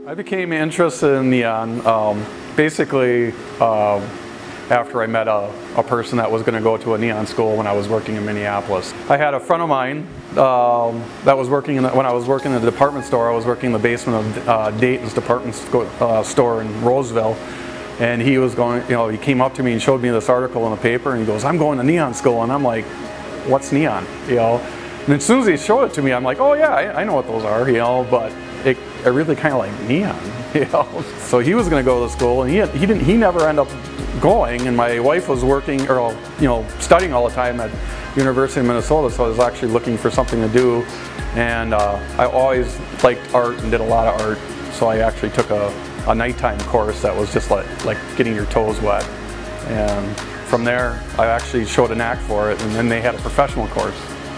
I became interested in neon basically after I met a person that was going to go to a neon school when I was working in Minneapolis. I had a friend of mine that was working when I was working in the department store. I was working in the basement of Dayton's department store in Roseville, and he was going. He came up to me and showed me this article in the paper, and he goes, "I'm going to neon school," and I'm like, "What's neon?" And as soon as he showed it to me, I'm like, "Oh yeah, I know what those are," but I really kind of like neon, So he was going to go to school, and he never ended up going. And my wife was working, or studying all the time at University of Minnesota, so I was actually looking for something to do. And I always liked art and did a lot of art, so I actually took a nighttime course that was just like getting your toes wet. And from there, I actually showed a knack for it, and then they had a professional course.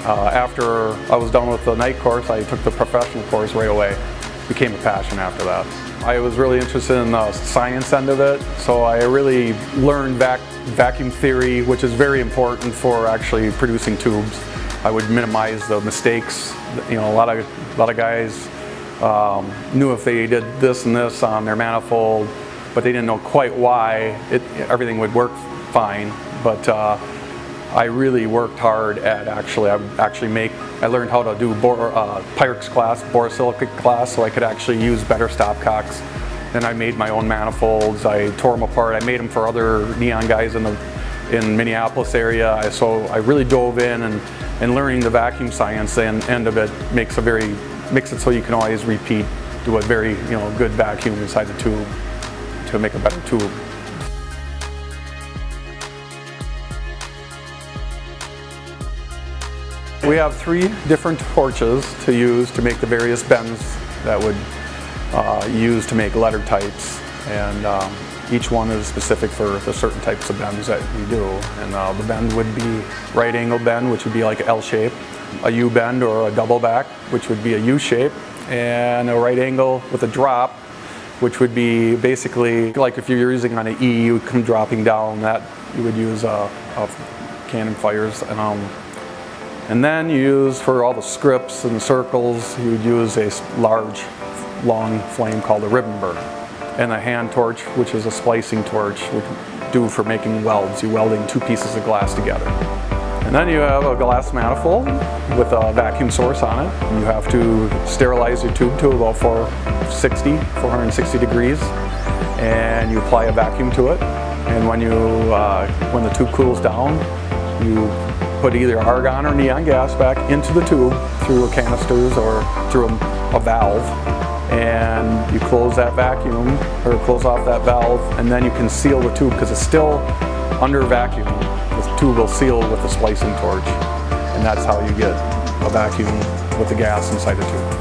After I was done with the night course, I took the professional course right away. Became a passion after that. I was really interested in the science end of it, so I really learned vacuum theory, which is very important for actually producing tubes. I would minimize the mistakes. A lot of guys knew if they did this and this on their manifold, but they didn't know quite why everything would work fine. But I really worked hard at I learned how to do Pyrex glass, borosilicate glass, so I could actually use better stopcocks. Then I made my own manifolds. I tore them apart. I made them for other neon guys in Minneapolis area. So I really dove in, and learning the vacuum science end of it makes it so you can always do a very good vacuum inside the tube to make a better tube. We have 3 different torches to use to make the various bends that would use to make letter types, and each one is specific for the certain types of bends that we do. And the bend would be right angle bend, which would be like an L shape, a U bend or a double back, which would be a U shape, and a right angle with a drop, which would be basically like if you're using on an E, you would come dropping down. That you would use cannon fires. And then you use, for all the scripts and circles, you would use a large, long flame called a ribbon burner. And a hand torch, which is a splicing torch, would do for making welds. You're welding 2 pieces of glass together. And then you have a glass manifold with a vacuum source on it. You have to sterilize your tube to about 460 degrees, and you apply a vacuum to it. And when the tube cools down, you put either argon or neon gas back into the tube through canisters or through a valve, and you close that vacuum, or close off that valve, and then you can seal the tube because it's still under vacuum. The tube will seal with the splicing torch, and that's how you get a vacuum with the gas inside the tube.